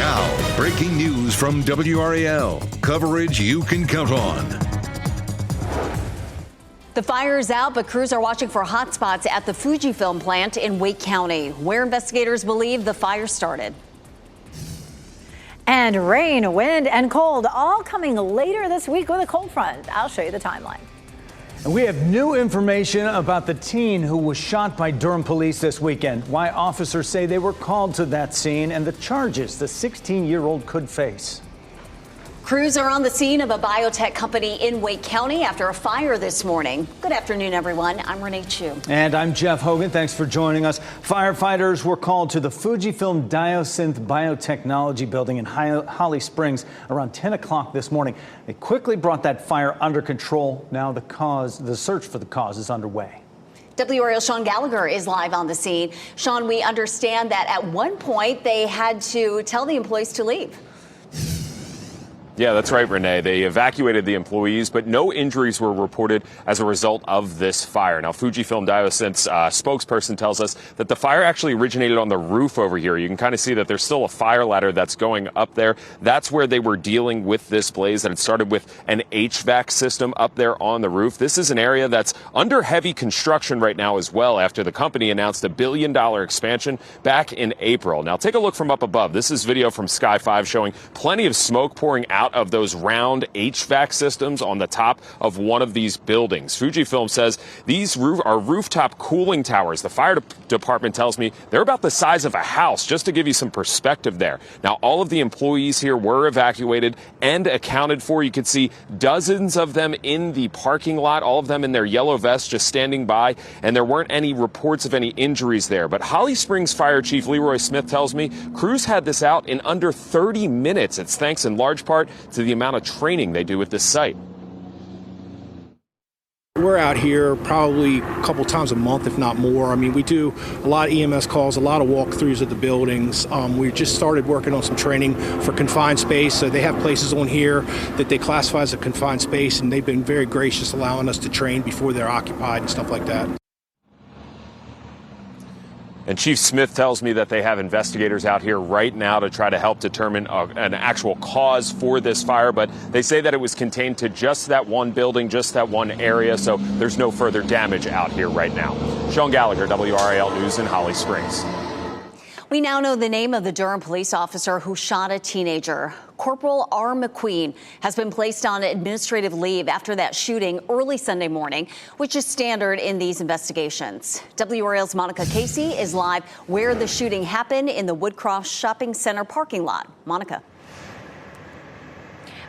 Now, breaking news from WRAL. Coverage you can count on. The fire is out, but crews are watching for hot spots at the Fujifilm plant in Wake County, where investigators believe the fire started. And rain, wind, and cold all coming later this week with a cold front. I'll show you the timeline. And we have new information about the teen who was shot by Durham police this weekend, why officers say they were called to that scene, and the charges the 16-year-old could face. Crews are on the scene of a biotech company in Wake County after a fire this morning. Good afternoon, everyone. I'm Renee Chu. And I'm Jeff Hogan. Thanks for joining us. Firefighters were called to the Fujifilm Diosynth Biotechnology building in Holly Springs around 10 o'clock this morning. They quickly brought that fire under control. Now the search for the cause is underway. WRAL Sean Gallagher is live on the scene. Sean, we understand that at one point they had to tell the employees to leave. Yeah, that's right, Renee. They evacuated the employees, but no injuries were reported as a result of this fire. Now, Fujifilm Diosynth's spokesperson tells us that the fire actually originated on the roof over here. You can kind of see that there's still a fire ladder that's going up there. That's where they were dealing with this blaze, that it started with an HVAC system up there on the roof. This is an area that's under heavy construction right now as well, after the company announced $1 billion expansion back in April. Now, take a look from up above. This is video from Sky 5 showing plenty of smoke pouring out of those round HVAC systems on the top of one of these buildings. Fujifilm says these are rooftop cooling towers. The fire department tells me they're about the size of a house, just to give you some perspective there. Now, all of the employees here were evacuated and accounted for. You could see dozens of them in the parking lot, all of them in their yellow vests just standing by, and there weren't any reports of any injuries there. But Holly Springs Fire Chief Leroy Smith tells me crews had this out in under 30 minutes. It's thanks in large part to the amount of training they do at this site. We're out here probably a couple times a month, if not more. I mean, we do a lot of EMS calls, a lot of walkthroughs of the buildings. We just started working on some training for confined space. So they have places on here that they classify as a confined space, and they've been very gracious allowing us to train before they're occupied and stuff like that. And Chief Smith tells me that they have investigators out here right now to try to help determine an actual cause for this fire. But they say that it was contained to just that one building, just that one area. So there's no further damage out here right now. Sean Gallagher, WRAL News in Holly Springs. We now know the name of the Durham police officer who shot a teenager. Corporal R. McQueen has been placed on administrative leave after that shooting early Sunday morning, which is standard in these investigations. WRAL's Monica Casey is live where the shooting happened in the Woodcroft Shopping Center parking lot. Monica.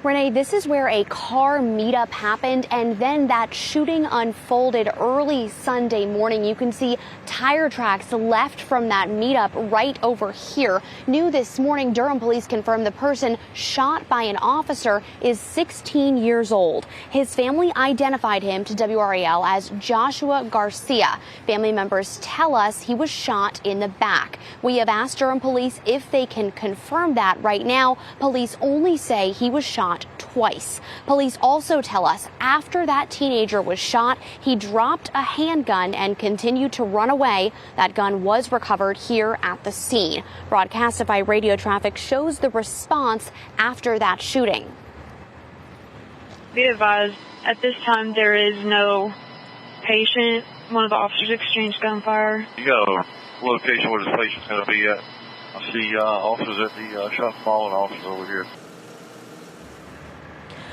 Renee, this is where a car meetup happened, and then that shooting unfolded early Sunday morning. You can see tire tracks left from that meetup right over here. New this morning, Durham police confirmed the person shot by an officer is 16 years old. His family identified him to WRAL as Joshua Garcia. Family members tell us he was shot in the back. We have asked Durham police if they can confirm that. Right now, police only say he was shot twice. Police also tell us after that teenager was shot, he dropped a handgun and continued to run away. That gun was recovered here at the scene. Broadcastify radio traffic shows the response after that shooting. Be advised, at this time there is no patient. One of the officers exchanged gunfire. You got a location where this patient's going to be at. I see officers at the shop fallen officers over here.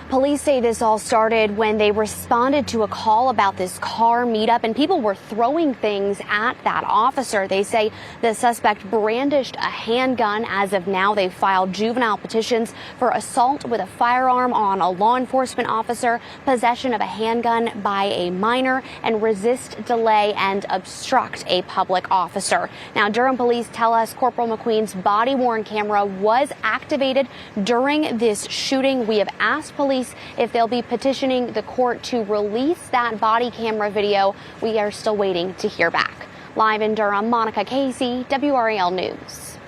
Police say this all started when they responded to a call about this car meetup, and people were throwing things at that officer. They say the suspect brandished a handgun. As of now, they filed juvenile petitions for assault with a firearm on a law enforcement officer, possession of a handgun by a minor, and resist, delay, and obstruct a public officer. Now, Durham police tell us Corporal McQueen's body-worn camera was activated during this shooting. We have asked police if they'll be petitioning the court to release that body camera video. We are still waiting to hear back. Live in Durham, Monica Casey, WRAL News.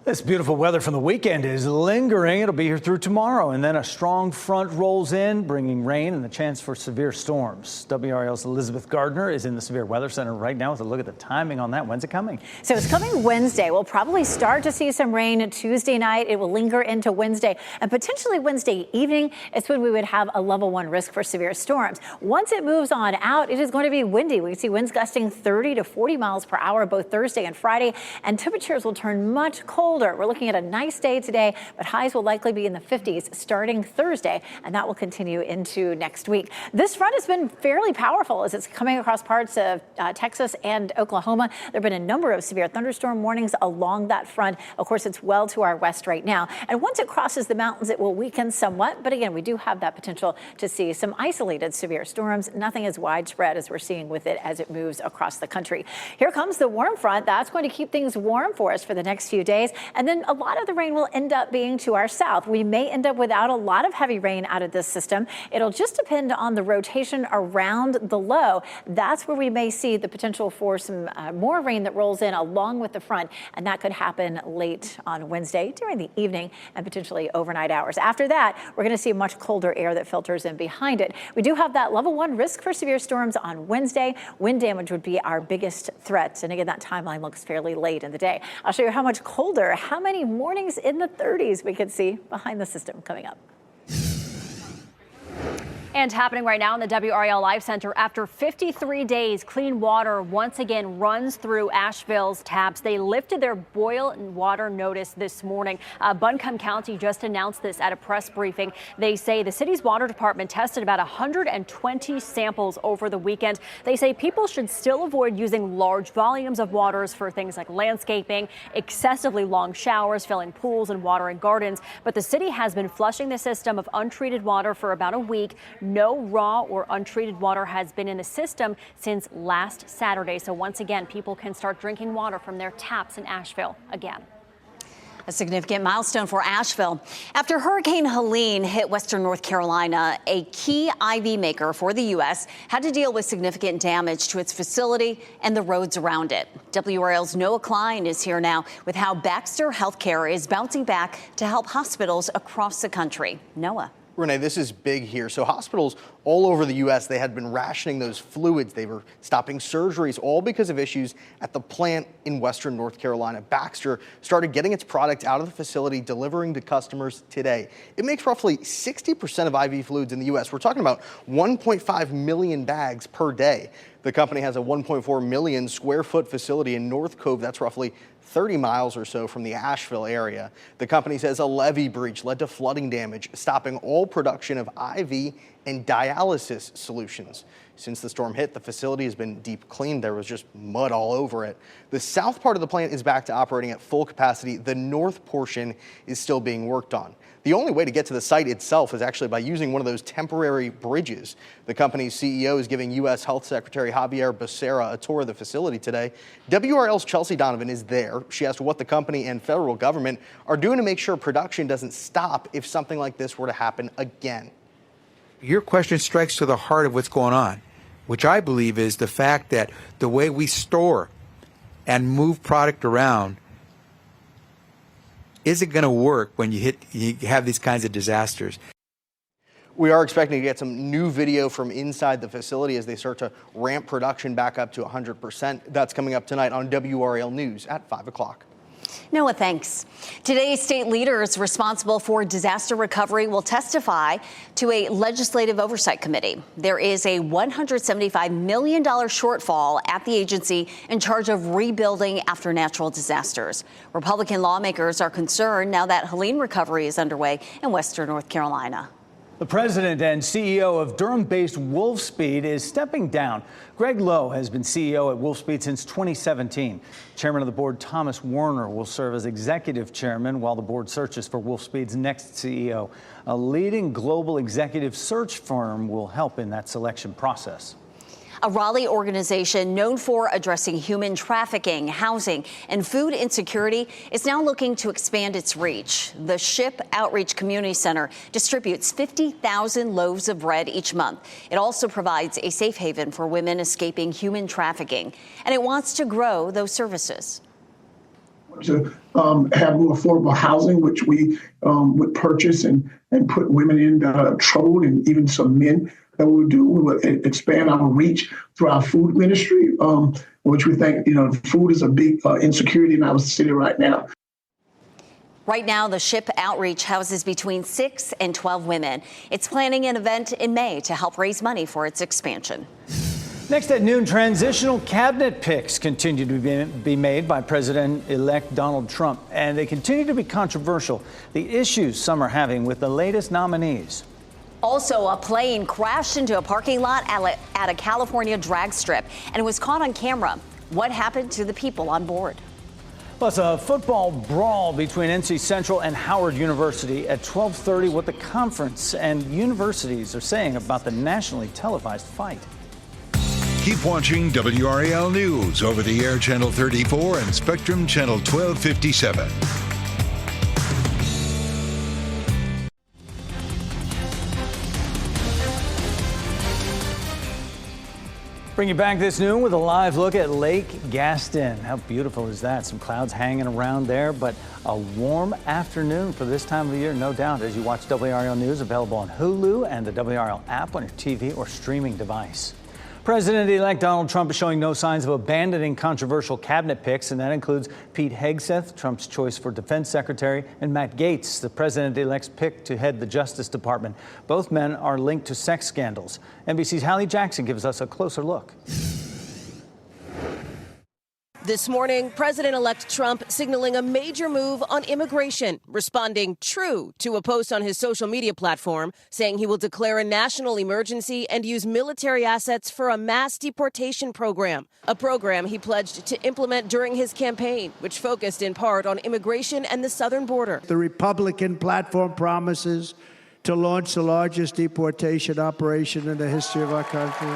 This beautiful weather from the weekend is lingering. It'll be here through tomorrow, and then a strong front rolls in, bringing rain and the chance for severe storms. WRAL's Elizabeth Gardner is in the Severe Weather Center right now with a look at the timing on that. When's it coming? So it's coming Wednesday. We'll probably start to see some rain Tuesday night. It will linger into Wednesday, and potentially Wednesday evening. It's when we would have a level 1 risk for severe storms. Once it moves on out, it is going to be windy. We see winds gusting 30 to 40 miles per hour both Thursday and Friday, and temperatures will turn much colder. We're looking at a nice day today, but highs will likely be in the 50s starting Thursday, and that will continue into next week. This front has been fairly powerful as it's coming across parts of Texas and Oklahoma. There have been a number of severe thunderstorm warnings along that front. Of course, it's well to our west right now, and once it crosses the mountains, it will weaken somewhat. But again, we do have that potential to see some isolated severe storms. Nothing as widespread as we're seeing with it as it moves across the country. Here comes the warm front. That's going to keep things warm for us for the next few days. And then a lot of the rain will end up being to our south. We may end up without a lot of heavy rain out of this system. It'll just depend on the rotation around the low. That's where we may see the potential for some more rain that rolls in along with the front. And that could happen late on Wednesday during the evening and potentially overnight hours. After that, we're going to see much colder air that filters in behind it. We do have that level 1 risk for severe storms on Wednesday. Wind damage would be our biggest threat. And again, that timeline looks fairly late in the day. I'll show you how much colder, how many mornings in the 30s we could see behind the system coming up. And happening right now in the WRAL Live Center, after 53 days, clean water once again runs through Asheville's taps. They lifted their boil water notice this morning. Buncombe County just announced this at a press briefing. They say the city's water department tested about 120 samples over the weekend. They say people should still avoid using large volumes of waters for things like landscaping, excessively long showers, filling pools and watering gardens. But the city has been flushing the system of untreated water for about a week. No raw or untreated water has been in the system since last Saturday. So once again, people can start drinking water from their taps in Asheville again. A significant milestone for Asheville. After Hurricane Helene hit western North Carolina, a key IV maker for the U.S. had to deal with significant damage to its facility and the roads around it. WRAL's Noah Klein is here now with how Baxter Healthcare is bouncing back to help hospitals across the country. Noah. Renee, this is big here. So hospitals all over the U.S., they had been rationing those fluids. They were stopping surgeries, all because of issues at the plant in western North Carolina. Baxter started getting its product out of the facility, delivering to customers today. It makes roughly 60% of IV fluids in the U.S. We're talking about 1.5 million bags per day. The company has a 1.4 million square foot facility in North Cove. That's roughly 30 miles or so from the Asheville area. The company says a levee breach led to flooding damage, stopping all production of IV and dialysis solutions. Since the storm hit, the facility has been deep cleaned. There was just mud all over it. The south part of the plant is back to operating at full capacity. The north portion is still being worked on. The only way to get to the site itself is actually by using one of those temporary bridges. The company's CEO is giving U.S. Health Secretary Javier Becerra a tour of the facility today. WRL's Chelsea Donovan is there. She asked what the company and federal government are doing to make sure production doesn't stop if something like this were to happen again. Your question strikes to the heart of what's going on, which I believe is the fact that the way we store and move product around isn't going to work when you have these kinds of disasters. We are expecting to get some new video from inside the facility as they start to ramp production back up to 100%. That's coming up tonight on WRAL News at 5 o'clock. Noah, thanks. Today, state leaders responsible for disaster recovery will testify to a legislative oversight committee. There is a $175 million shortfall at the agency in charge of rebuilding after natural disasters. Republican lawmakers are concerned now that Helene recovery is underway in western North Carolina. The president and CEO of Durham-based Wolfspeed is stepping down. Greg Lowe has been CEO at Wolfspeed since 2017. Chairman of the board Thomas Warner will serve as executive chairman while the board searches for Wolfspeed's next CEO. A leading global executive search firm will help in that selection process. A Raleigh organization known for addressing human trafficking, housing, and food insecurity is now looking to expand its reach. The SHIP Outreach Community Center distributes 50,000 loaves of bread each month. It also provides a safe haven for women escaping human trafficking, and it wants to grow those services. to have more affordable housing, which we would purchase and put women in trouble, and even some men that we would do. We would expand our reach through our food ministry, which we think, food is a big insecurity in our city right now. Right now, the SHIP Outreach houses between 6 and 12 women. It's planning an event in May to help raise money for its expansion. Next at noon, transitional cabinet picks continue to be made by President-elect Donald Trump, and they continue to be controversial. The issues some are having with the latest nominees. Also, a plane crashed into a parking lot at a California drag strip, and it was caught on camera. What happened to the people on board? Plus, a football brawl between NC Central and Howard University at 12:30. What the conference and universities are saying about the nationally televised fight. Keep watching WRAL News over the air Channel 34 and Spectrum Channel 1257. Bring you back this noon with a live look at Lake Gaston. How beautiful is that? Some clouds hanging around there, but a warm afternoon for this time of the year, no doubt, as you watch WRAL News, available on Hulu and the WRAL app on your TV or streaming device. President-elect Donald Trump is showing no signs of abandoning controversial cabinet picks, and that includes Pete Hegseth, Trump's choice for defense secretary, and Matt Gaetz, the president-elect's pick to head the Justice Department. Both men are linked to sex scandals. NBC's Hallie Jackson gives us a closer look. This morning, President-elect Trump signaling a major move on immigration, responding true to a post on his social media platform, saying he will declare a national emergency and use military assets for a mass deportation program, a program he pledged to implement during his campaign, which focused in part on immigration and the southern border. The Republican platform promises to launch the largest deportation operation in the history of our country.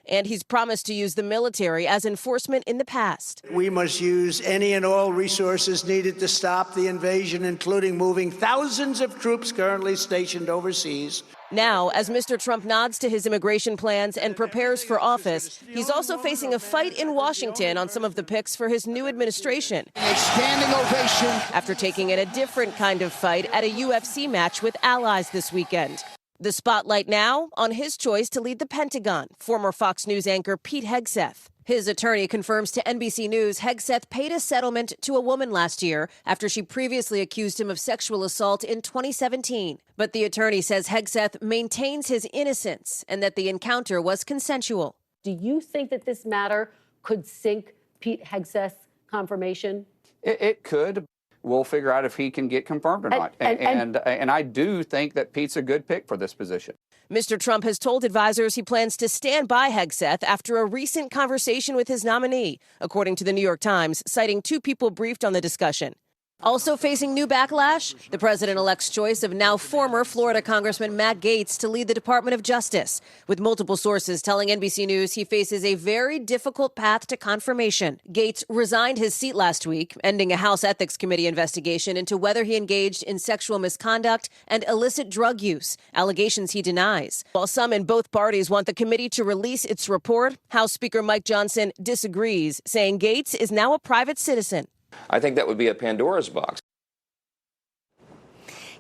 And he's promised to use the military as enforcement in the past. We must use any and all resources needed to stop the invasion, including moving thousands of troops currently stationed overseas. Now, as Mr. Trump nods to his immigration plans and prepares for office, he's also facing a fight in Washington on some of the picks for his new administration. A standing ovation. After taking in a different kind of fight at a UFC match with allies this weekend. The spotlight now on his choice to lead the Pentagon, former Fox News anchor Pete Hegseth. His attorney confirms to NBC News Hegseth paid a settlement to a woman last year after she previously accused him of sexual assault in 2017. But the attorney says Hegseth maintains his innocence and that the encounter was consensual. Do you think that this matter could sink Pete Hegseth's confirmation? It could. We'll figure out if he can get confirmed or not. And I do think that Pete's a good pick for this position. Mr. Trump has told advisors he plans to stand by Hegseth after a recent conversation with his nominee, according to the New York Times, citing two people briefed on the discussion. Also facing new backlash, the president-elect's choice of now former Florida Congressman Matt Gaetz to lead the Department of Justice, with multiple sources telling NBC News he faces a very difficult path to confirmation. Gaetz resigned his seat last week, ending a House Ethics Committee investigation into whether he engaged in sexual misconduct and illicit drug use, allegations he denies. While some in both parties want the committee to release its report, House Speaker Mike Johnson disagrees, saying Gaetz is now a private citizen. I think that would be a Pandora's box.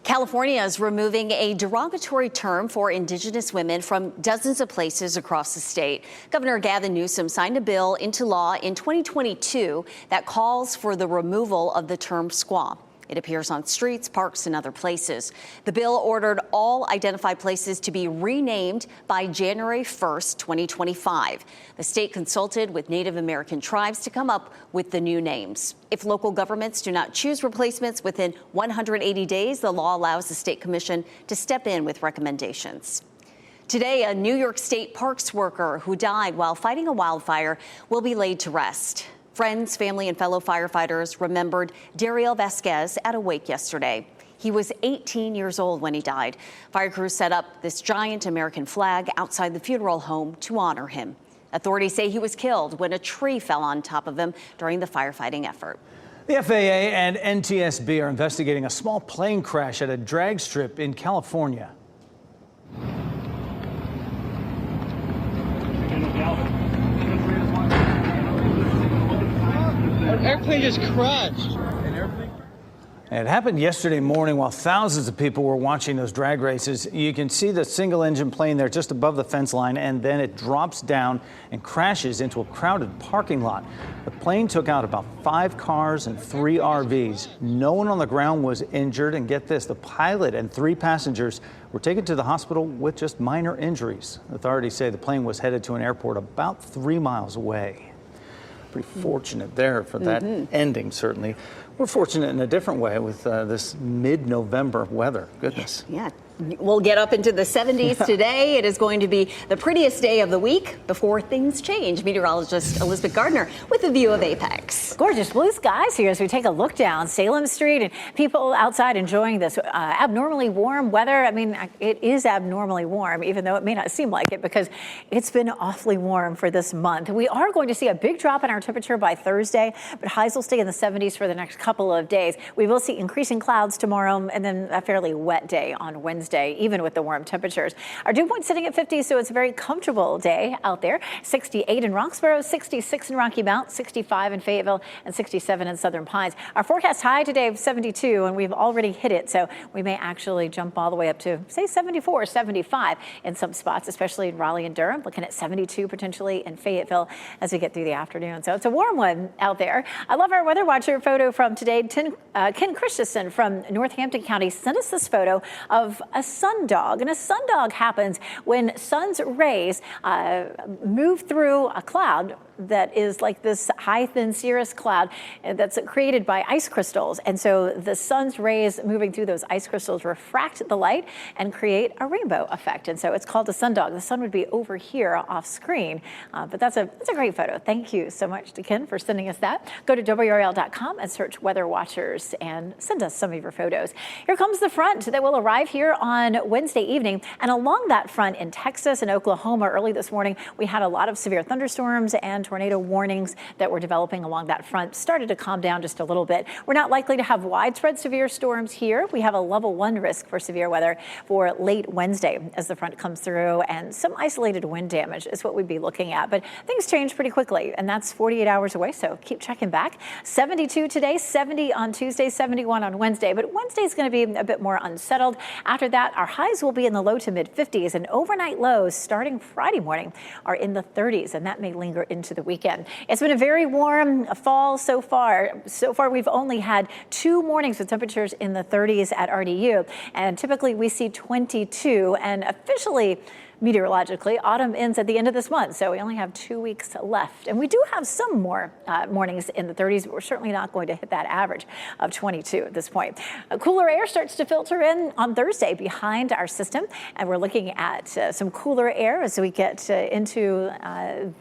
California is removing a derogatory term for Indigenous women from dozens of places across the state. Governor Gavin Newsom signed a bill into law in 2022 that calls for the removal of the term squaw. It appears on streets, parks, and other places. The bill ordered all identified places to be renamed by January 1st, 2025. The state consulted with Native American tribes to come up with the new names. If local governments do not choose replacements within 180 days, the law allows the state commission to step in with recommendations. Today, a New York State parks worker who died while fighting a wildfire will be laid to rest. Friends, family, and fellow firefighters remembered Dariel Vasquez at a wake yesterday. He was 18 years old when he died. Fire crews set up this giant American flag outside the funeral home to honor him. Authorities say he was killed when a tree fell on top of him during the firefighting effort. The FAA and NTSB are investigating a small plane crash at a drag strip in California. Our airplane just crashed. It happened yesterday morning while thousands of people were watching those drag races. You can see the single engine plane there just above the fence line, and then it drops down and crashes into a crowded parking lot. The plane took out about 5 cars and 3 RVs. No one on the ground was injured, and get this, the pilot and 3 passengers were taken to the hospital with just minor injuries. Authorities say the plane was headed to an airport about 3 miles away. Pretty fortunate there for that ending, certainly. We're fortunate in a different way with this mid-November weather. Goodness. Yeah. We'll get up into the 70s today. It is going to be the prettiest day of the week before things change. Meteorologist Elizabeth Gardner with a view of Apex. Gorgeous blue skies here as we take a look down Salem Street and people outside enjoying this abnormally warm weather. I mean, it is abnormally warm, even though it may not seem like it, because it's been awfully warm for this month. We are going to see a big drop in our temperature by Thursday, but highs will stay in the 70s for the next couple of days. We will see increasing clouds tomorrow and then a fairly wet day on Wednesday, even with the warm temperatures. Our dew point sitting at 50, so it's a very comfortable day out there. 68 in Roxborough, 66 in Rocky Mount, 65 in Fayetteville, and 67 in Southern Pines. Our forecast high today of 72, and we've already hit it, so we may actually jump all the way up to, say, 74, 75 in some spots, especially in Raleigh and Durham, looking at 72 potentially in Fayetteville as we get through the afternoon. So it's a warm one out there. I love our Weather Watcher photo from today. Ken Christensen from Northampton County sent us this photo of a sundog. And a sundog happens when sun's rays move through a cloud that is like this high thin cirrus cloud that's created by ice crystals. And so the sun's rays moving through those ice crystals refract the light and create a rainbow effect. And so it's called a sundog. The sun would be over here off screen, but that's a great photo. Thank you so much to Ken for sending us that. Go to WRAL.com and search Weather Watchers and send us some of your photos. Here comes the front that will arrive here on Wednesday evening. And along that front in Texas and Oklahoma early this morning, we had a lot of severe thunderstorms and tornado warnings that were developing along that front. Started to calm down just a little bit. We're not likely to have widespread severe storms here. We have a level 1 risk for severe weather for late Wednesday as the front comes through, and some isolated wind damage is what we'd be looking at. But things change pretty quickly, and that's 48 hours away, so keep checking back. 72 today, 70 on Tuesday, 71 on Wednesday. But Wednesday's going to be a bit more unsettled. After that, our highs will be in the low to mid 50s, and overnight lows starting Friday morning are in the 30s, and that may linger into the weekend. It's been a very warm fall so far. So far, we've only had 2 mornings with temperatures in the 30s at RDU, and typically we see 22, and officially, meteorologically, autumn ends at the end of this month, so we only have 2 weeks left. And we do have some more mornings in the 30s, but we're certainly not going to hit that average of 22 at this point. Cooler air starts to filter in on Thursday behind our system, and we're looking at some cooler air as we get into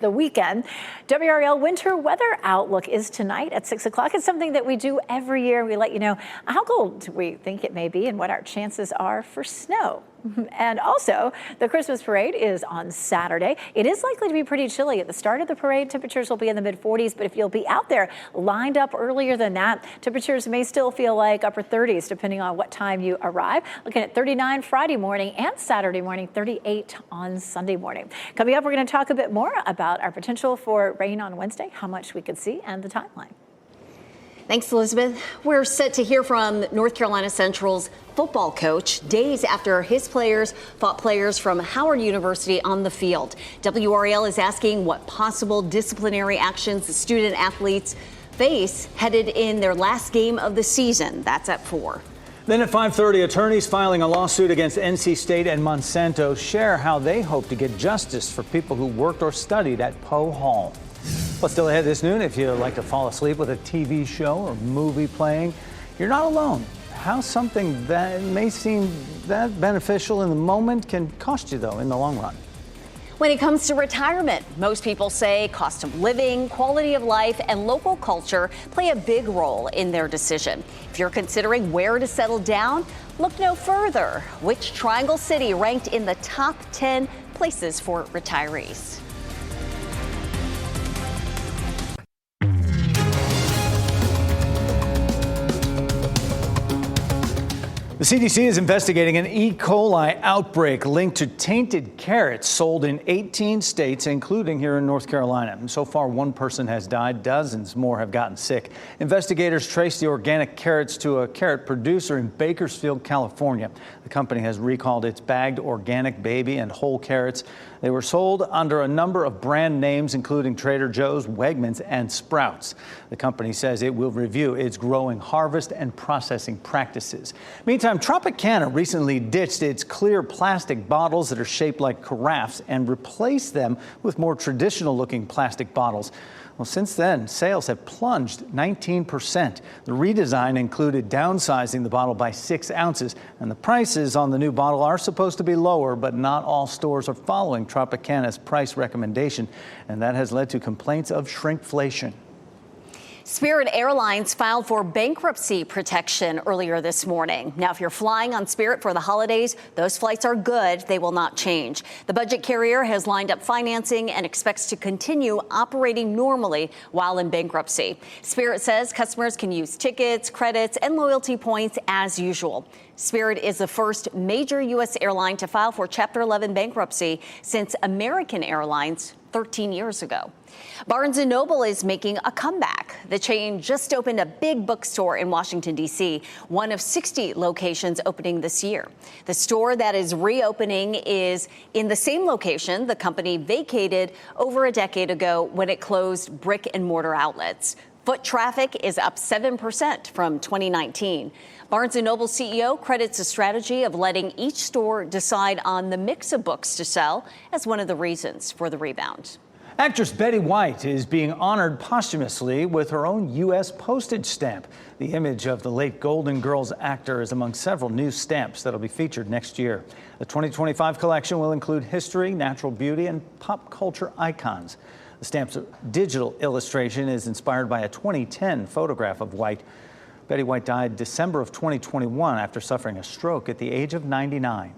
the weekend. WRAL winter weather outlook is tonight at 6 o'clock. It's something that we do every year. We let you know how cold we think it may be and what our chances are for snow. And also, the Christmas parade is on Saturday. It is likely to be pretty chilly. At the start of the parade, temperatures will be in the mid-40s, but if you'll be out there lined up earlier than that, temperatures may still feel like upper 30s, depending on what time you arrive. Looking at 39 Friday morning and Saturday morning, 38 on Sunday morning. Coming up, we're going to talk a bit more about our potential for rain on Wednesday, how much we could see, and the timeline. Thanks, Elizabeth. We're set to hear from North Carolina Central's football coach days after his players fought players from Howard University on the field. WRAL is asking what possible disciplinary actions the student athletes face headed in their last game of the season. That's at 4. Then at 5:30, attorneys filing a lawsuit against NC State and Monsanto share how they hope to get justice for people who worked or studied at Poe Hall. Well, still ahead this noon, if you like to fall asleep with a TV show or movie playing, you're not alone. How something that may seem that beneficial in the moment can cost you, though, in the long run. When it comes to retirement, most people say cost of living, quality of life, and local culture play a big role in their decision. If you're considering where to settle down, look no further. Which Triangle City ranked in the top 10 places for retirees? The CDC is investigating an E. coli outbreak linked to tainted carrots sold in 18 states, including here in North Carolina. And so far, one person has died. Dozens more have gotten sick. Investigators traced the organic carrots to a carrot producer in Bakersfield, California. The company has recalled its bagged organic baby and whole carrots. They were sold under a number of brand names, including Trader Joe's, Wegmans, and Sprouts. The company says it will review its growing, harvest, and processing practices. Meantime, Tropicana recently ditched its clear plastic bottles that are shaped like carafes and replaced them with more traditional-looking plastic bottles. Well, since then, sales have plunged 19%. The redesign included downsizing the bottle by 6 ounces, and the prices on the new bottle are supposed to be lower, but not all stores are following Tropicana's price recommendation, and that has led to complaints of shrinkflation. Spirit Airlines filed for bankruptcy protection earlier this morning. Now, if you're flying on Spirit for the holidays, those flights are good. They will not change. The budget carrier has lined up financing and expects to continue operating normally while in bankruptcy. Spirit says customers can use tickets, credits, and loyalty points as usual. Spirit is the first major U.S. airline to file for Chapter 11 bankruptcy since American Airlines 13 years ago. Barnes & Noble is making a comeback. The chain just opened a big bookstore in Washington, D.C., one of 60 locations opening this year. The store that is reopening is in the same location the company vacated over a decade ago when it closed brick and mortar outlets. Foot traffic is up 7% from 2019. Barnes & Noble CEO credits a strategy of letting each store decide on the mix of books to sell as one of the reasons for the rebound. Actress Betty White is being honored posthumously with her own U.S. postage stamp. The image of the late Golden Girls actor is among several new stamps that will be featured next year. The 2025 collection will include history, natural beauty, and pop culture icons. The stamp's digital illustration is inspired by a 2010 photograph of White. Betty White died December of 2021 after suffering a stroke at the age of 99.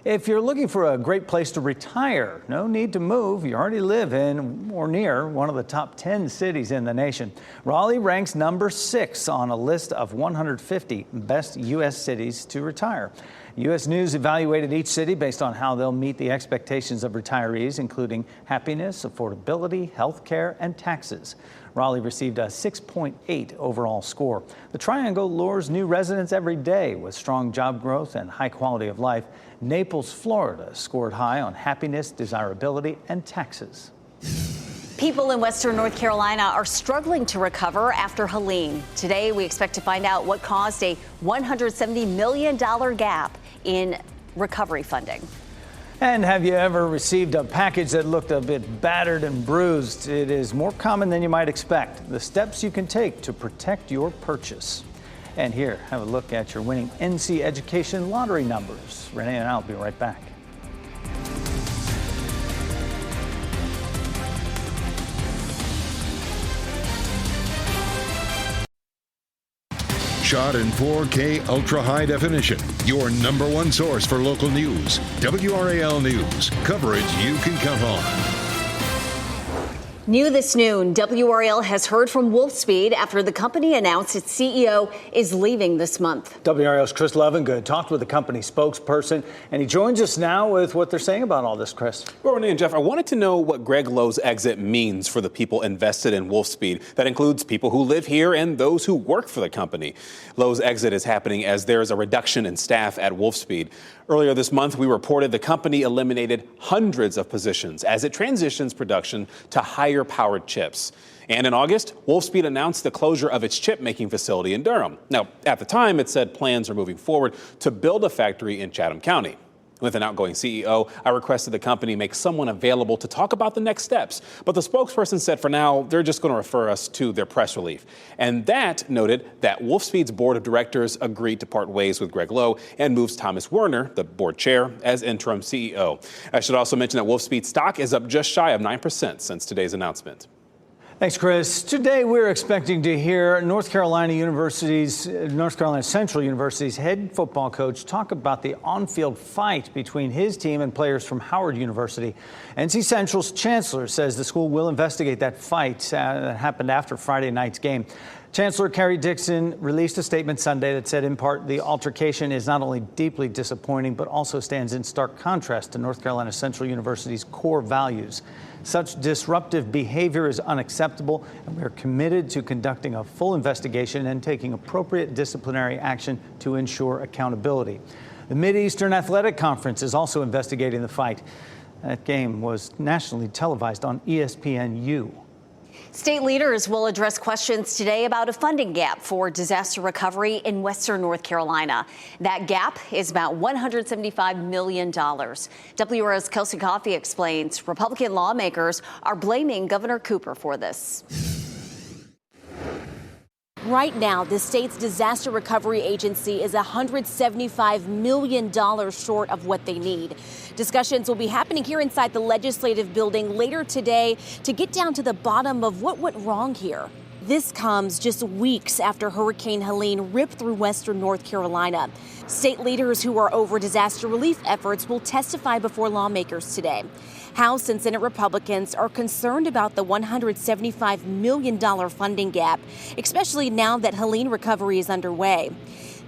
If you're looking for a great place to retire, no need to move. You already live in or near one of the top 10 cities in the nation. Raleigh ranks number 6 on a list of 150 best U.S. cities to retire. U.S. News evaluated each city based on how they'll meet the expectations of retirees, including happiness, affordability, health care, and taxes. Raleigh received a 6.8 overall score. The Triangle lures new residents every day with strong job growth and high quality of life. Naples, Florida scored high on happiness, desirability, and taxes. People in western North Carolina are struggling to recover after Helene. Today, we expect to find out what caused a $170 million gap in recovery funding. And have you ever received a package that looked a bit battered and bruised? It is more common than you might expect. The steps you can take to protect your purchase. And here, have a look at your winning NC Education lottery numbers. Renee and I'll be right back. Shot in 4K ultra high definition. Your #1 source for local news. WRAL News. Coverage you can count on. New this noon, WRAL has heard from Wolfspeed after the company announced its CEO is leaving this month. WRAL's Chris Levengood talked with the company spokesperson, and he joins us now with what they're saying about all this, Chris. Well, Renee and Jeff, I wanted to know what Greg Lowe's exit means for the people invested in Wolfspeed. That includes people who live here and those who work for the company. Lowe's exit is happening as there is a reduction in staff at Wolfspeed. Earlier this month, we reported the company eliminated hundreds of positions as it transitions production to higher-powered chips. And in August, Wolfspeed announced the closure of its chip-making facility in Durham. Now, at the time, it said plans are moving forward to build a factory in Chatham County. With an outgoing CEO, I requested the company make someone available to talk about the next steps. But the spokesperson said for now, they're just going to refer us to their press release. And that noted that Wolfspeed's board of directors agreed to part ways with Greg Lowe and moves Thomas Werner, the board chair, as interim CEO. I should also mention that Wolfspeed stock is up just shy of 9% since today's announcement. Thanks, Chris. Today, we're expecting to hear North Carolina Central University's head football coach talk about the on-field fight between his team and players from Howard University. NC Central's chancellor says the school will investigate that fight that happened after Friday night's game. Chancellor Carrie Dixon released a statement Sunday that said, in part, the altercation is not only deeply disappointing, but also stands in stark contrast to North Carolina Central University's core values. Such disruptive behavior is unacceptable, and we are committed to conducting a full investigation and taking appropriate disciplinary action to ensure accountability. The Mid-Eastern Athletic Conference is also investigating the fight. That game was nationally televised on ESPNU. State leaders will address questions today about a funding gap for disaster recovery in Western North Carolina. That gap is about $175 million. WRAL's Kelsey Coffey explains Republican lawmakers are blaming Governor Cooper for this. Right now, the state's disaster recovery agency is $175 million short of what they need. Discussions will be happening here inside the legislative building later today to get down to the bottom of what went wrong here. This comes just weeks after Hurricane Helene ripped through western North Carolina. State leaders who are over disaster relief efforts will testify before lawmakers today. House and Senate Republicans are concerned about the $175 million funding gap, especially now that Helene recovery is underway.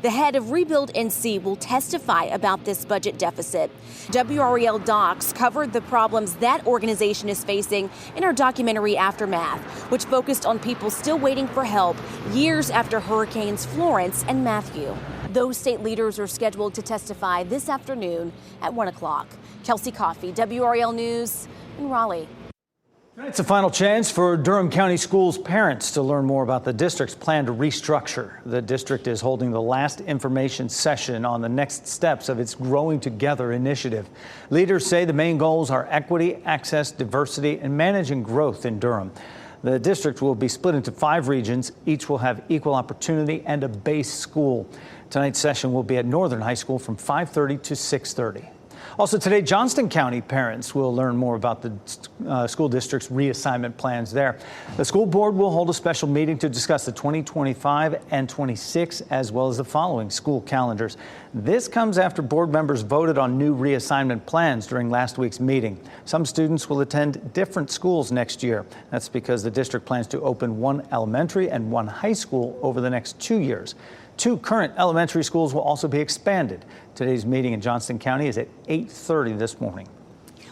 The head of Rebuild NC will testify about this budget deficit. WRAL Docs covered the problems that organization is facing in our documentary Aftermath, which focused on people still waiting for help years after Hurricanes Florence and Matthew. Those state leaders are scheduled to testify this afternoon at 1 o'clock. Kelsey Coffey, WRAL News in Raleigh. It's a final chance for Durham County Schools parents to learn more about the district's plan to restructure. The district is holding the last information session on the next steps of its Growing Together initiative. Leaders say the main goals are equity, access, diversity, and managing growth in Durham. The district will be split into 5 regions. Each will have equal opportunity and a base school. Tonight's session will be at Northern High School from 5:30 to 6:30. Also today, Johnston County parents will learn more about the school district's reassignment plans there. The school board will hold a special meeting to discuss the 2025 and 26, as well as the following school calendars. This comes after board members voted on new reassignment plans during last week's meeting. Some students will attend different schools next year. That's because the district plans to open 1 elementary and 1 high school over the next 2 years. 2 current elementary schools will also be expanded. Today's meeting in Johnston County is at 8:30 this morning.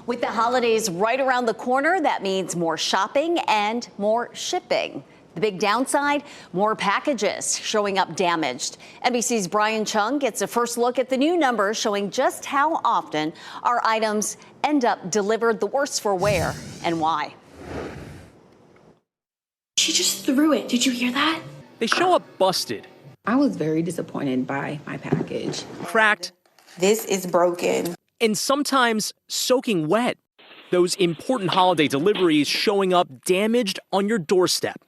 With the holidays right around the corner, that means more shopping and more shipping. The big downside, more packages showing up damaged. NBC's Brian Chung gets a first look at the new numbers showing just how often our items end up delivered the worse for wear and why. She just threw it. Did you hear that? They show up busted. I was very disappointed by my package. Cracked. This is broken. And sometimes soaking wet. Those important holiday deliveries showing up damaged on your doorstep.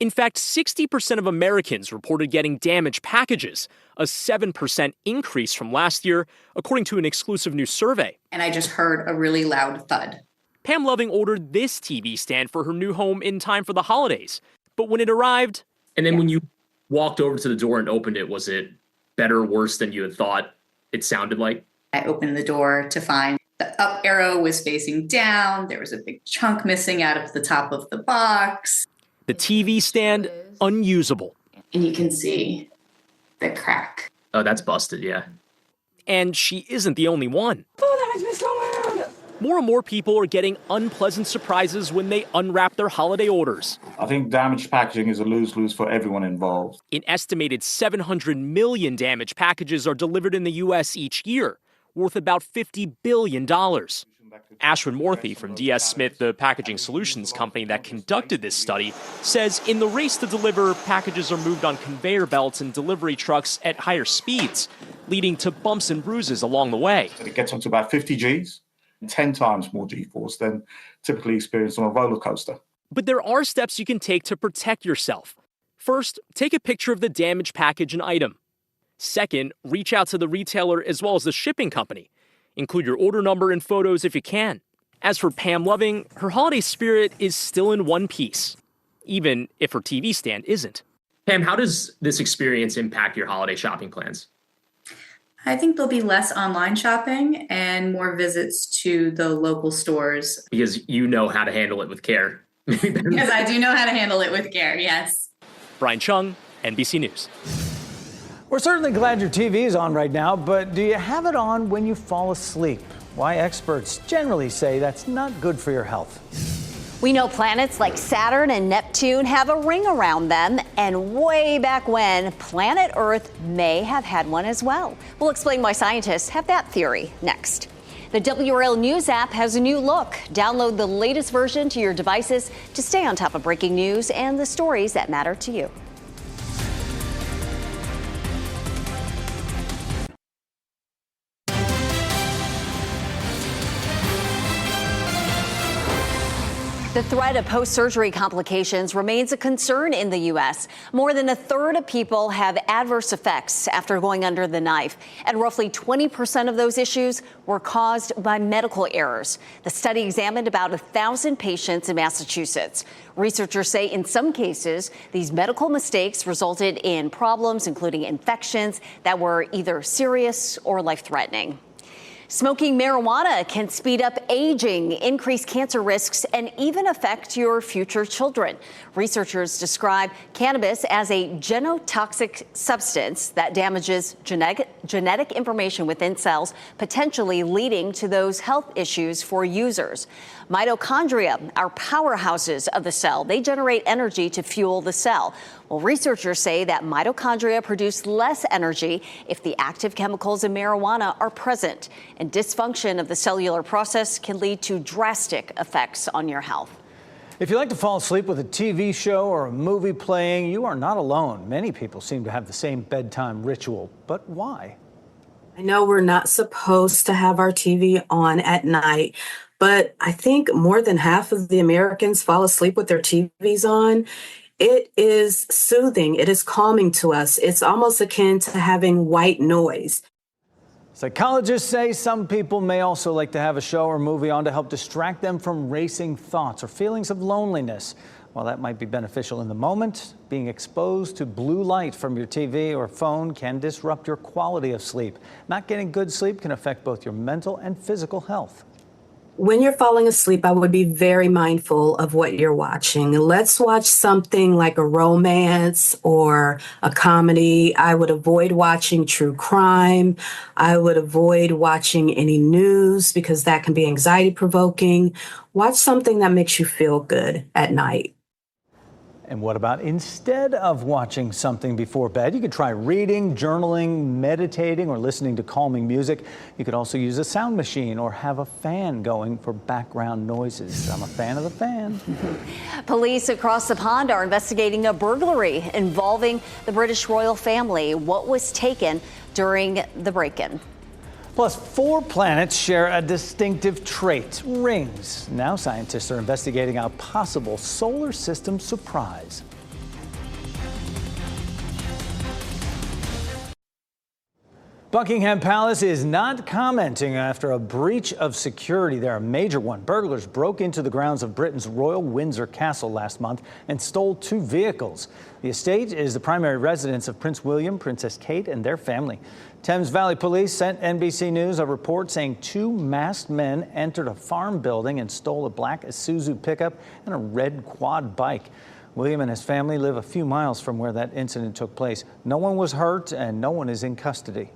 In fact, 60% of Americans reported getting damaged packages, a 7% increase from last year, according to an exclusive new survey. And I just heard a really loud thud. Pam Loving ordered this TV stand for her new home in time for the holidays. But when it arrived... And then when you walked over to the door and opened it, was it better or worse than you had thought it sounded like? I opened the door to find the up arrow was facing down. There was a big chunk missing out of the top of the box. The TV stand, unusable. And you can see the crack. Oh, that's busted, yeah. And she isn't the only one. Oh, that makes me so mad. More and more people are getting unpleasant surprises when they unwrap their holiday orders. I think damaged packaging is a lose-lose for everyone involved. An estimated 700 million damaged packages are delivered in the U.S. each year, worth about $50 billion. Ashwin Morthy from DS Smith, the packaging solutions company that conducted this study, says in the race to deliver, packages are moved on conveyor belts and delivery trucks at higher speeds, leading to bumps and bruises along the way. It gets up to about 50 Gs. 10 times more G-force than typically experienced on a roller coaster. But there are steps you can take to protect yourself. First, take a picture of the damaged package and item. Second, reach out to the retailer as well as the shipping company. Include your order number and photos if you can. As for Pam Loving, her holiday spirit is still in one piece, even if her TV stand isn't. Pam, how does this experience impact your holiday shopping plans? I think there'll be less online shopping and more visits to the local stores. Because you know how to handle it with care. Yes, I do know how to handle it with care, yes. Brian Chung, NBC News. We're certainly glad your TV is on right now, but do you have it on when you fall asleep? Why experts generally say that's not good for your health. We know planets like Saturn and Neptune have a ring around them, and way back when, planet Earth may have had one as well. We'll explain why scientists have that theory next. The WRAL News app has a new look. Download the latest version to your devices to stay on top of breaking news and the stories that matter to you. The threat of post-surgery complications remains a concern in the U.S. More than a third of people have adverse effects after going under the knife, and roughly 20% of those issues were caused by medical errors. The study examined about 1,000 patients in Massachusetts. Researchers say in some cases, these medical mistakes resulted in problems, including infections that were either serious or life-threatening. Smoking marijuana can speed up aging, increase cancer risks, and even affect your future children. Researchers describe cannabis as a genotoxic substance that damages genetic information within cells, potentially leading to those health issues for users. Mitochondria are powerhouses of the cell. They generate energy to fuel the cell. Well, researchers say that mitochondria produce less energy if the active chemicals in marijuana are present, and dysfunction of the cellular process can lead to drastic effects on your health. If you like to fall asleep with a TV show or a movie playing, you are not alone. Many people seem to have the same bedtime ritual, but why? I know we're not supposed to have our TV on at night, but I think more than half of the Americans fall asleep with their TVs on. It is soothing. It is calming to us. It's almost akin to having white noise. Psychologists say some people may also like to have a show or movie on to help distract them from racing thoughts or feelings of loneliness. While that might be beneficial in the moment, being exposed to blue light from your TV or phone can disrupt your quality of sleep. Not getting good sleep can affect both your mental and physical health. When you're falling asleep, I would be very mindful of what you're watching. Let's watch something like a romance or a comedy. I would avoid watching true crime. I would avoid watching any news because that can be anxiety provoking. Watch something that makes you feel good at night. And what about instead of watching something before bed? You could try reading, journaling, meditating, or listening to calming music. You could also use a sound machine or have a fan going for background noises. I'm a fan of the fan. Police across the pond are investigating a burglary involving the British royal family. What was taken during the break-in? Plus, 4 planets share a distinctive trait, rings. Now scientists are investigating a possible solar system surprise. Buckingham Palace is not commenting after a breach of security there, a major one. Burglars broke into the grounds of Britain's Royal Windsor Castle last month and stole 2 vehicles. The estate is the primary residence of Prince William, Princess Kate, and their family. Thames Valley Police sent NBC News a report saying 2 masked men entered a farm building and stole a black Isuzu pickup and a red quad bike. William and his family live a few miles from where that incident took place. No one was hurt and no one is in custody.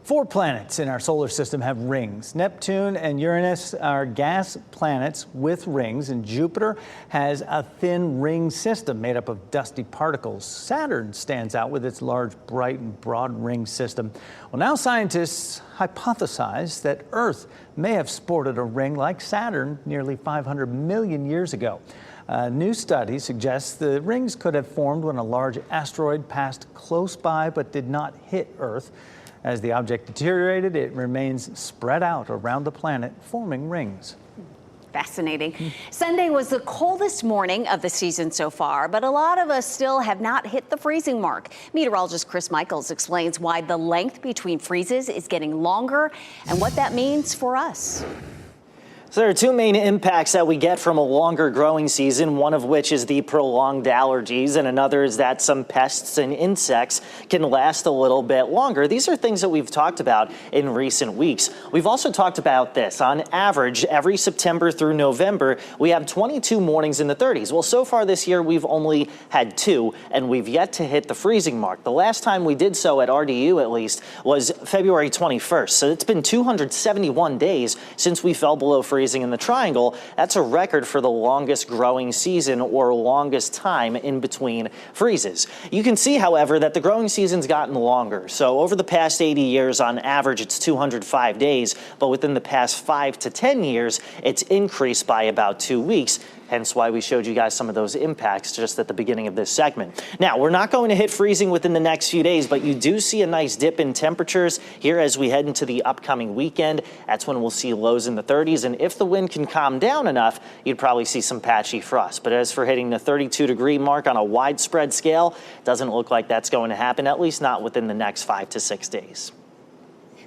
4 planets in our solar system have rings. Neptune and Uranus are gas planets with rings, and Jupiter has a thin ring system made up of dusty particles. Saturn stands out with its large, bright, and broad ring system. Well, now scientists hypothesize that Earth may have sported a ring like Saturn nearly 500 million years ago. A new study suggests the rings could have formed when a large asteroid passed close by but did not hit Earth. As the object deteriorated, it remains spread out around the planet, forming rings. Fascinating. Sunday was the coldest morning of the season so far, but a lot of us still have not hit the freezing mark. Meteorologist Chris Michaels explains why the length between freezes is getting longer and what that means for us. So there are two main impacts that we get from a longer growing season, one of which is the prolonged allergies, and another is that some pests and insects can last a little bit longer. These are things that we've talked about in recent weeks. We've also talked about this. On average, every September through November, we have 22 mornings in the 30s. Well, so far this year, we've only had 2, and we've yet to hit the freezing mark. The last time we did so, at RDU at least, was February 21st. So it's been 271 days since we fell below freezing in the Triangle. That's a record for the longest growing season or longest time in between freezes. You can see, however, that the growing season's gotten longer. So over the past 80 years, on average, it's 205 days, but within the past 5 to 10 years, it's increased by about 2 weeks. Hence why we showed you guys some of those impacts just at the beginning of this segment. Now, we're not going to hit freezing within the next few days, but you do see a nice dip in temperatures here as we head into the upcoming weekend. That's when we'll see lows in the 30s. And if the wind can calm down enough, you'd probably see some patchy frost. But as for hitting the 32-degree mark on a widespread scale, doesn't look like that's going to happen, at least not within the next 5 to 6 days.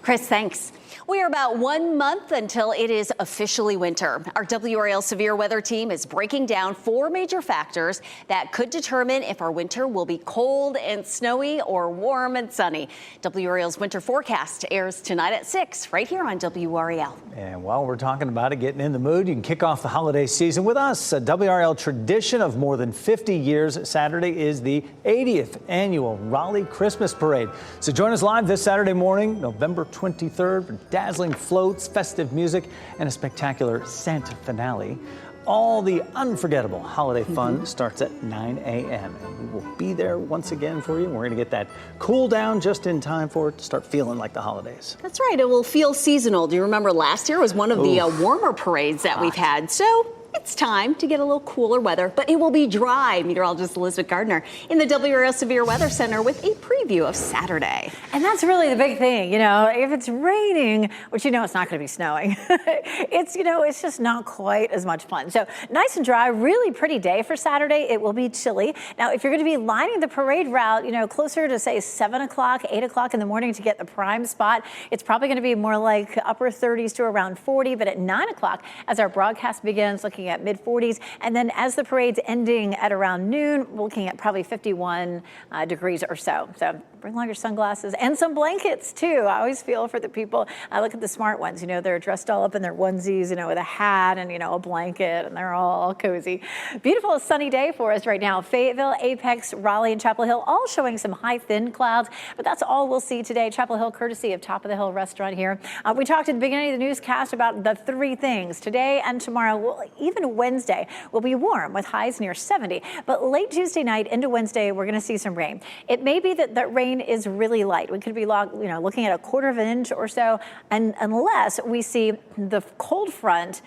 Chris, thanks. We are about 1 month until it is officially winter. Our WRAL severe weather team is breaking down 4 major factors that could determine if our winter will be cold and snowy or warm and sunny. WRAL's winter forecast airs tonight at 6 right here on WRAL. And while we're talking about it, getting in the mood, you can kick off the holiday season with us. A WRAL tradition of more than 50 years. Saturday is the 80th annual Raleigh Christmas Parade. So join us live this Saturday morning, November 23rd, for dazzling floats, festive music, and a spectacular Santa finale. All the unforgettable holiday fun starts at 9 a.m. and we will be there once again for you. We're going to get that cool down just in time for it to start feeling like the holidays. That's right. It will feel seasonal. Do you remember last year was one of the warmer parades that we've had? So it's time to get a little cooler weather, but it will be dry. Meteorologist Elizabeth Gardner in the WRAL Severe Weather Center with a preview of Saturday. And that's really the big thing, if it's raining, which it's not going to be snowing, it's just not quite as much fun. So nice and dry, really pretty day for Saturday. It will be chilly. Now, if you're going to be lining the parade route, closer to say 7 o'clock, 8 o'clock in the morning to get the prime spot, it's probably going to be more like upper 30s to around 40. But at 9 o'clock, as our broadcast begins, looking at mid-40s. And then as the parade's ending at around noon, we're looking at probably 51 degrees or so. So bring along your sunglasses and some blankets, too. I always feel for the people. I look at the smart ones. They're dressed all up in their onesies, with a hat and, a blanket, and they're all cozy. Beautiful sunny day for us right now. Fayetteville, Apex, Raleigh, and Chapel Hill all showing some high, thin clouds. But that's all we'll see today. Chapel Hill, courtesy of Top of the Hill restaurant here. We talked at the beginning of the newscast about the 3 things. Today and tomorrow, even Wednesday, will be warm with highs near 70. But late Tuesday night into Wednesday, we're going to see some rain. It may be that rain is really light. We could be looking at a 1/4 of an inch or so, and unless we see the cold front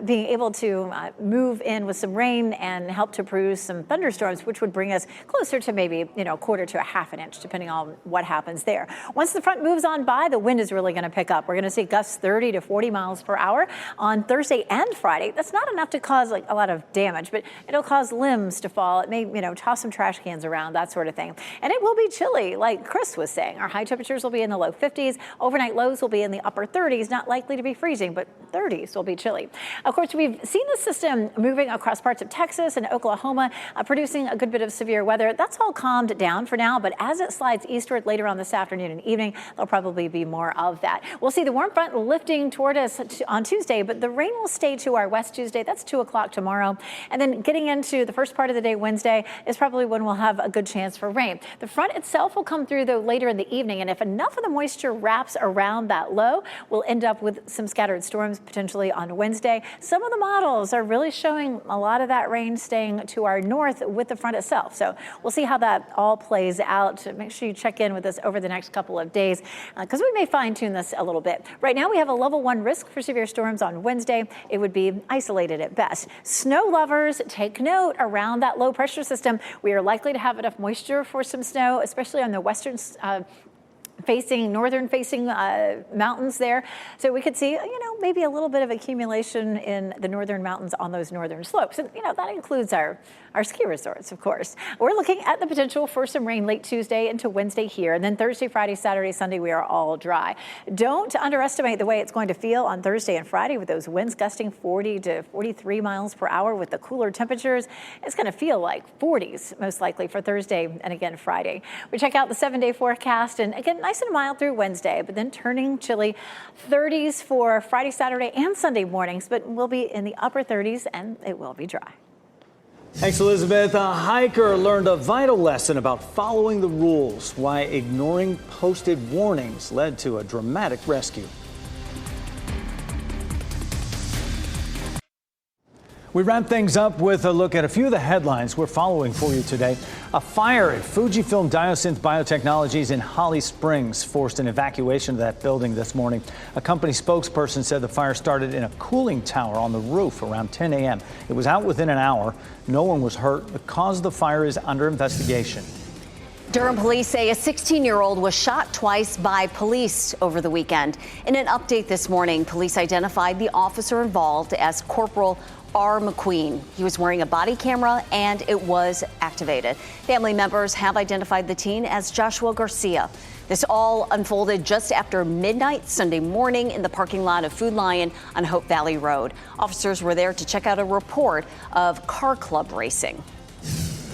being able to move in with some rain and help to produce some thunderstorms, which would bring us closer to maybe 1/4 to a 1/2 an inch, depending on what happens there. Once the front moves on by, the wind is really going to pick up. We're going to see gusts 30 to 40 miles per hour on Thursday and Friday. That's not enough to cause a lot of damage, but it'll cause limbs to fall. It may toss some trash cans around, that sort of thing. And it will be chilly, like Chris was saying. Our high temperatures will be in the low 50s. Overnight lows will be in the upper 30s, not likely to be freezing, but 30s will be chilly. Of course, we've seen the system moving across parts of Texas and Oklahoma, producing a good bit of severe weather. That's all calmed down for now, but as it slides eastward later on this afternoon and evening, there'll probably be more of that. We'll see the warm front lifting toward us on Tuesday, but the rain will stay to our west Tuesday. That's 2 o'clock tomorrow. And then getting into the first part of the day Wednesday is probably when we'll have a good chance for rain. The front itself will come through, though, later in the evening, and if enough of the moisture wraps around that low, we'll end up with some scattered storms potentially on Wednesday. Some of the models are really showing a lot of that rain staying to our north with the front itself. So we'll see how that all plays out. Make sure you check in with us over the next couple of days because we may fine-tune this a little bit. Right now, we have a level 1 risk for severe storms on Wednesday. It would be isolated at best. Snow lovers, take note around that low pressure system. We are likely to have enough moisture for some snow, especially on the western northern facing mountains there. So we could see, maybe a little bit of accumulation in the northern mountains on those northern slopes. And, that includes our ski resorts, of course. We're looking at the potential for some rain late Tuesday into Wednesday here. And then Thursday, Friday, Saturday, Sunday, we are all dry. Don't underestimate the way it's going to feel on Thursday and Friday with those winds gusting 40 to 43 miles per hour with the cooler temperatures. It's going to feel like 40s most likely for Thursday and again Friday. We check out the 7-day forecast and again, nice and mild through Wednesday, but then turning chilly. 30s for Friday, Saturday, and Sunday mornings, but we'll be in the upper 30s and it will be dry. Thanks, Elizabeth. A hiker learned a vital lesson about following the rules, why ignoring posted warnings led to a dramatic rescue. We wrap things up with a look at a few of the headlines we're following for you today. A fire at Fujifilm Diosynth Biotechnologies in Holly Springs forced an evacuation of that building this morning. A company spokesperson said the fire started in a cooling tower on the roof around 10 a.m. It was out within an hour. No one was hurt. The cause of the fire is under investigation. Durham police say a 16-year-old was shot twice by police over the weekend. In an update this morning, police identified the officer involved as Corporal R. McQueen. He was wearing a body camera and it was activated. Family members have identified the teen as Joshua Garcia. This all unfolded just after midnight Sunday morning in the parking lot of Food Lion on Hope Valley Road. Officers were there to check out a report of car club racing.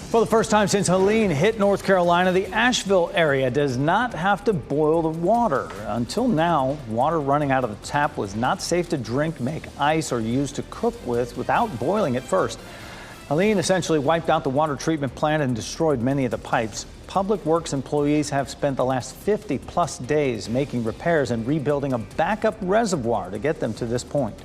For the first time since Helene hit North Carolina, the Asheville area does not have to boil the water. Until now, water running out of the tap was not safe to drink, make ice, or use to cook with without boiling it first. Helene essentially wiped out the water treatment plant and destroyed many of the pipes. Public Works employees have spent the last 50-plus days making repairs and rebuilding a backup reservoir to get them to this point.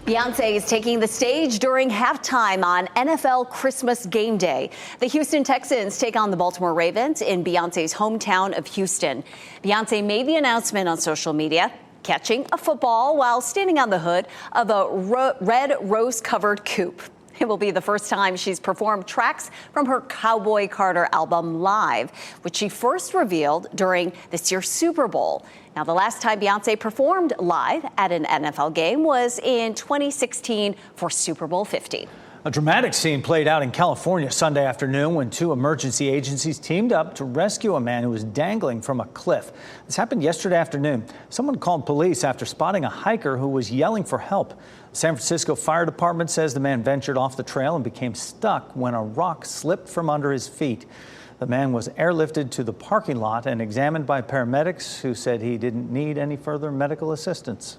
Beyonce is taking the stage during halftime on NFL Christmas Game Day. The Houston Texans take on the Baltimore Ravens in Beyonce's hometown of Houston. Beyonce made the announcement on social media, catching a football while standing on the hood of a red rose-covered coupe. It will be the first time she's performed tracks from her Cowboy Carter album live, which she first revealed during this year's Super Bowl. Now, the last time Beyonce performed live at an NFL game was in 2016 for Super Bowl 50. A dramatic scene played out in California Sunday afternoon when two emergency agencies teamed up to rescue a man who was dangling from a cliff. This happened yesterday afternoon. Someone called police after spotting a hiker who was yelling for help. The San Francisco Fire Department says the man ventured off the trail and became stuck when a rock slipped from under his feet. The man was airlifted to the parking lot and examined by paramedics who said he didn't need any further medical assistance.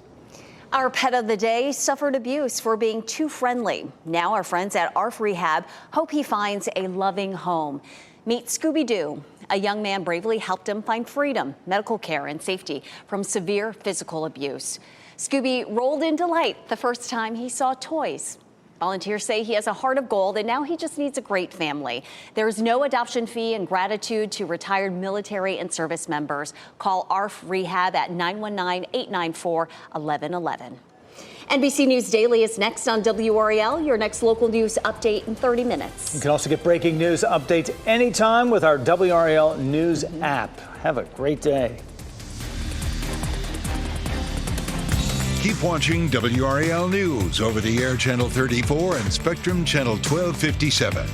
Our pet of the day suffered abuse for being too friendly. Now our friends at ARF Rehab hope he finds a loving home. Meet Scooby-Doo. A young man bravely helped him find freedom, medical care, and safety from severe physical abuse. Scooby rolled in delight the first time he saw toys. Volunteers say he has a heart of gold and now he just needs a great family. There is no adoption fee in gratitude to retired military and service members. Call ARF Rehab at 919-894-1111. NBC News Daily is next on WRAL, your next local news update in 30 minutes. You can also get breaking news updates anytime with our WRAL News app. Have a great day. Keep watching WRAL News over the air Channel 34 and Spectrum Channel 1257.